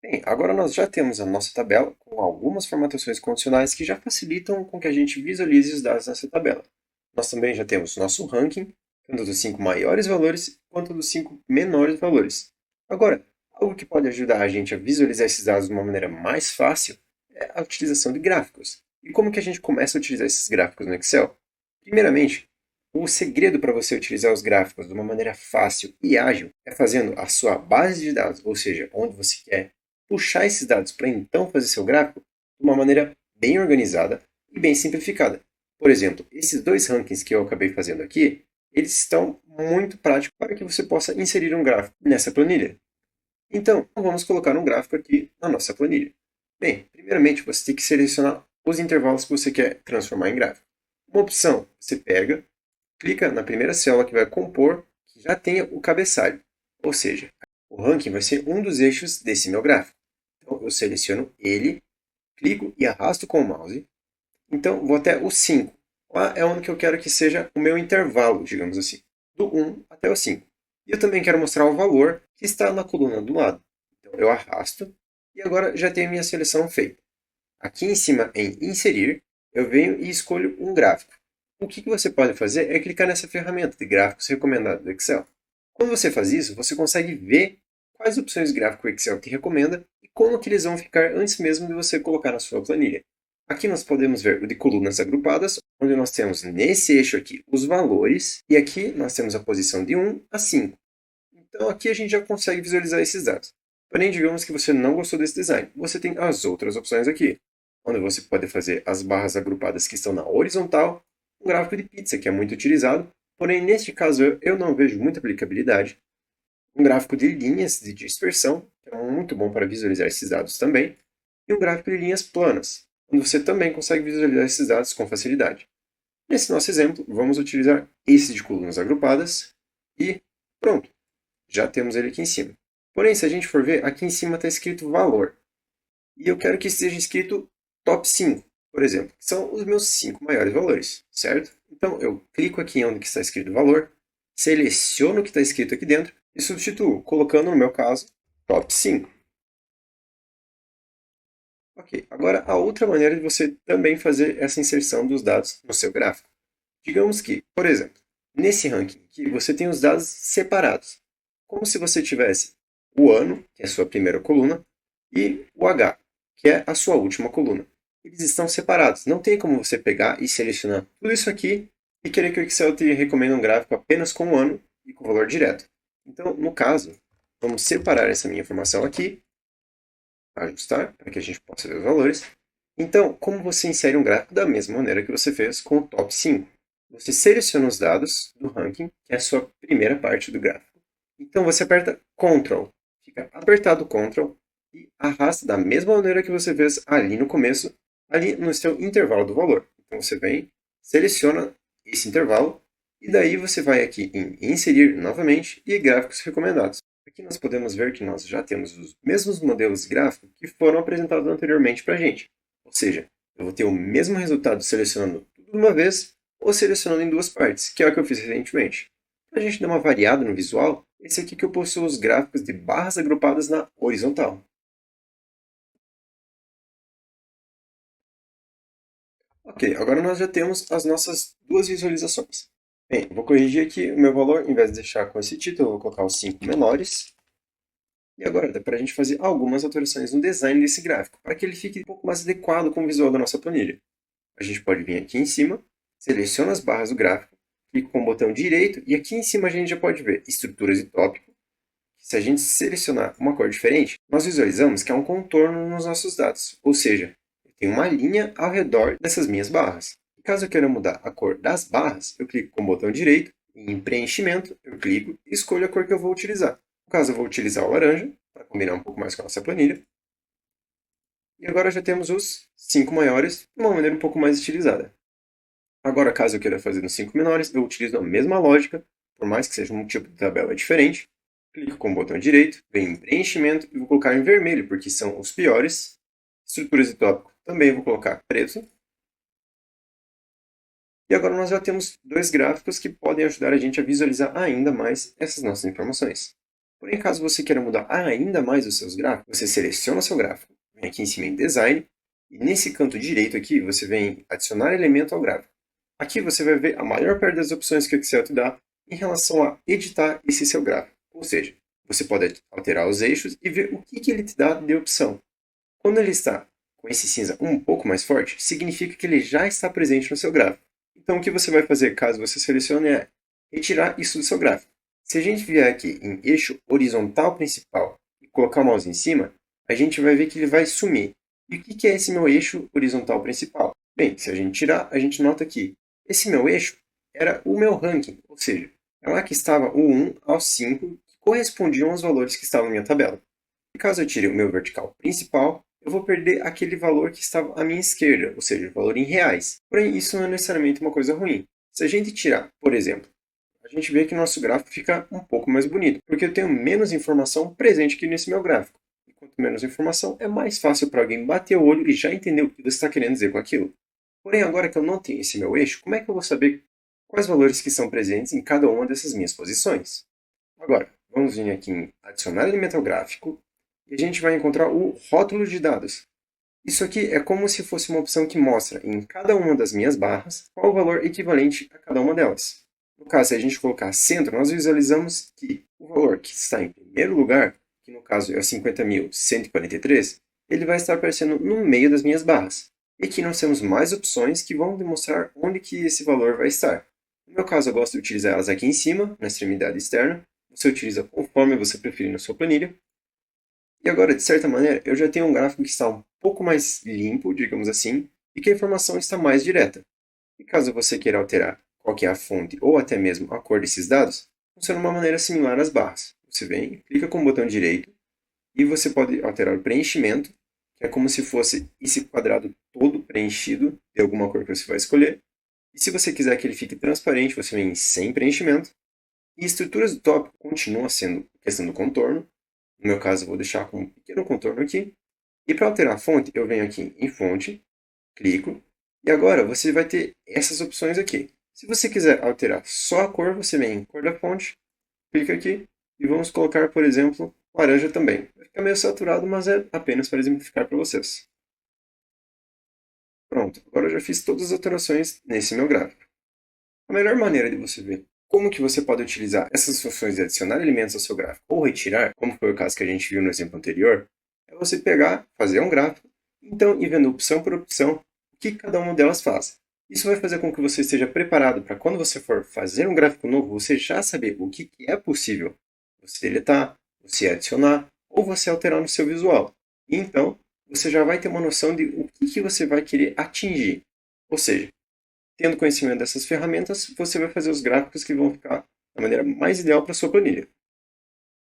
Bem, agora nós já temos a nossa tabela com algumas formatações condicionais que já facilitam com que a gente visualize os dados nessa tabela. Nós também já temos nosso ranking, tanto dos 5 maiores valores quanto dos 5 menores valores. Agora, algo que pode ajudar a gente a visualizar esses dados de uma maneira mais fácil é a utilização de gráficos. E como que a gente começa a utilizar esses gráficos no Excel? Primeiramente, o segredo para você utilizar os gráficos de uma maneira fácil e ágil é fazendo a sua base de dados, ou seja, onde você quer puxar esses dados para então fazer seu gráfico de uma maneira bem organizada e bem simplificada. Por exemplo, esses dois rankings que eu acabei fazendo aqui, eles estão muito práticos para que você possa inserir um gráfico nessa planilha. Então, vamos colocar um gráfico aqui na nossa planilha. Bem, primeiramente você tem que selecionar os intervalos que você quer transformar em gráfico. Uma opção, você pega, clica na primeira célula que vai compor, que já tenha o cabeçalho. Ou seja, o ranking vai ser um dos eixos desse meu gráfico. Então, eu seleciono ele, clico e arrasto com o mouse. Então, vou até o 5. Lá é onde que eu quero que seja o meu intervalo, digamos assim, do 1 até o 5. E eu também quero mostrar o valor que está na coluna do lado. Então, eu arrasto e agora já tenho minha seleção feita. Aqui em cima, em Inserir, eu venho e escolho um gráfico. O que você pode fazer é clicar nessa ferramenta de gráficos recomendados do Excel. Quando você faz isso, você consegue ver quais opções de gráfico o Excel te recomenda e como que eles vão ficar antes mesmo de você colocar na sua planilha. Aqui nós podemos ver o de colunas agrupadas, onde nós temos nesse eixo aqui os valores, e aqui nós temos a posição de 1 a 5. Então aqui a gente já consegue visualizar esses dados. Porém, digamos que você não gostou desse design. Você tem as outras opções aqui, onde você pode fazer as barras agrupadas que estão na horizontal, um gráfico de pizza, que é muito utilizado, porém neste caso eu não vejo muita aplicabilidade, um gráfico de linhas de dispersão, que é muito bom para visualizar esses dados também, e um gráfico de linhas planas, onde você também consegue visualizar esses dados com facilidade. Nesse nosso exemplo, vamos utilizar esse de colunas agrupadas e pronto, já temos ele aqui em cima. Porém, se a gente for ver, aqui em cima está escrito valor. E eu quero que esteja escrito top 5, por exemplo, que são os meus 5 maiores valores, certo? Então, eu clico aqui onde está escrito valor, seleciono o que está escrito aqui dentro e substituo, colocando, no meu caso, top 5. Ok, agora a outra maneira de você também fazer essa inserção dos dados no seu gráfico. Digamos que, por exemplo, nesse ranking aqui, você tem os dados separados, como se você tivesse o ano, que é a sua primeira coluna, e o H, que é a sua última coluna. Eles estão separados. Não tem como você pegar e selecionar tudo isso aqui e querer que o Excel te recomende um gráfico apenas com o ano e com o valor direto. Então, no caso, vamos separar essa minha informação aqui, ajustar, para que a gente possa ver os valores. Então, como você insere um gráfico da mesma maneira que você fez com o top 5? Você seleciona os dados do ranking, que é a sua primeira parte do gráfico. Então, você aperta Ctrl, fica apertado Ctrl e arrasta da mesma maneira que você fez ali no começo, ali no seu intervalo do valor. Então, você vem, seleciona esse intervalo e daí você vai aqui em Inserir novamente e Gráficos Recomendados. Aqui nós podemos ver que nós já temos os mesmos modelos gráficos que foram apresentados anteriormente para a gente. Ou seja, eu vou ter o mesmo resultado selecionando tudo de uma vez ou selecionando em duas partes, que é o que eu fiz recentemente. Para a gente dar uma variada no visual, esse aqui que eu possuo os gráficos de barras agrupadas na horizontal. Ok, agora nós já temos as nossas duas visualizações. Bem, vou corrigir aqui o meu valor, em vez de deixar com esse título, eu vou colocar os 5 menores. E agora dá para a gente fazer algumas alterações no design desse gráfico, para que ele fique um pouco mais adequado com o visual da nossa planilha. A gente pode vir aqui em cima, seleciona as barras do gráfico, clica com o botão direito e aqui em cima a gente já pode ver estruturas e tópico. Se a gente selecionar uma cor diferente, nós visualizamos que há um contorno nos nossos dados, ou seja, eu tenho uma linha ao redor dessas minhas barras. E caso eu queira mudar a cor das barras, eu clico com o botão direito, em preenchimento, eu clico e escolho a cor que eu vou utilizar. No caso, eu vou utilizar o laranja, para combinar um pouco mais com a nossa planilha. E agora já temos os 5 maiores de uma maneira um pouco mais estilizada. Agora, caso eu queira fazer nos 5 menores, eu utilizo a mesma lógica, por mais que seja um tipo de tabela diferente. Clico com o botão direito, venho em preenchimento e vou colocar em vermelho, porque são os piores. Estruturas de tópico também vou colocar preto. E agora nós já temos dois gráficos que podem ajudar a gente a visualizar ainda mais essas nossas informações. Porém, caso você queira mudar ainda mais os seus gráficos, você seleciona o seu gráfico, vem aqui em cima em Design, e nesse canto direito aqui, você vem em Adicionar elemento ao gráfico. Aqui você vai ver a maior parte das opções que o Excel te dá em relação a editar esse seu gráfico. Ou seja, você pode alterar os eixos e ver o que ele te dá de opção. Quando ele está com esse cinza um pouco mais forte, significa que ele já está presente no seu gráfico. Então, o que você vai fazer caso você selecione é retirar isso do seu gráfico. Se a gente vier aqui em eixo horizontal principal e colocar o mouse em cima, a gente vai ver que ele vai sumir. E o que é esse meu eixo horizontal principal? Bem, se a gente tirar, a gente nota que esse meu eixo era o meu ranking, ou seja, é lá que estava o 1 ao 5, que correspondiam aos valores que estavam na minha tabela. E caso eu tire o meu vertical principal, eu vou perder aquele valor que estava à minha esquerda, ou seja, o valor em reais. Porém, isso não é necessariamente uma coisa ruim. Se a gente tirar, por exemplo, a gente vê que nosso gráfico fica um pouco mais bonito, porque eu tenho menos informação presente aqui nesse meu gráfico. E quanto menos informação, é mais fácil para alguém bater o olho e já entender o que você está querendo dizer com aquilo. Porém, agora que eu não tenho esse meu eixo, como é que eu vou saber quais valores que estão presentes em cada uma dessas minhas posições? Agora, vamos vir aqui em Adicionar elemento ao gráfico e a gente vai encontrar o rótulo de dados. Isso aqui é como se fosse uma opção que mostra em cada uma das minhas barras qual o valor equivalente a cada uma delas. No caso, se a gente colocar centro, nós visualizamos que o valor que está em primeiro lugar, que no caso é o 50.143, ele vai estar aparecendo no meio das minhas barras. E aqui nós temos mais opções que vão demonstrar onde que esse valor vai estar. No meu caso, eu gosto de utilizar elas aqui em cima, na extremidade externa. Você utiliza conforme você preferir na sua planilha. E agora, de certa maneira, eu já tenho um gráfico que está um pouco mais limpo, digamos assim, e que a informação está mais direta. E caso você queira alterar qual que é a fonte ou até mesmo a cor desses dados, funciona de uma maneira similar às barras. Você vem, clica com o botão direito e você pode alterar o preenchimento, que é como se fosse esse quadrado todo preenchido de alguma cor que você vai escolher. E se você quiser que ele fique transparente, você vem em sem preenchimento. E estruturas do tópico continua sendo questão do contorno. No meu caso, eu vou deixar com um pequeno contorno aqui. E para alterar a fonte, eu venho aqui em fonte, clico, e agora você vai ter essas opções aqui. Se você quiser alterar só a cor, você vem em cor da fonte, clica aqui, e vamos colocar, por exemplo, laranja também. Vai ficar meio saturado, mas é apenas para exemplificar para vocês. Pronto, agora eu já fiz todas as alterações nesse meu gráfico. A melhor maneira de você ver como que você pode utilizar essas funções de adicionar elementos ao seu gráfico ou retirar, como foi o caso que a gente viu no exemplo anterior, é você pegar, fazer um gráfico, então ir vendo opção por opção o que cada uma delas faz. Isso vai fazer com que você esteja preparado para quando você for fazer um gráfico novo, você já saber o que é possível você deletar, você adicionar ou você alterar no seu visual. E então, você já vai ter uma noção de o que você vai querer atingir. Ou seja, tendo conhecimento dessas ferramentas, você vai fazer os gráficos que vão ficar da maneira mais ideal para a sua planilha.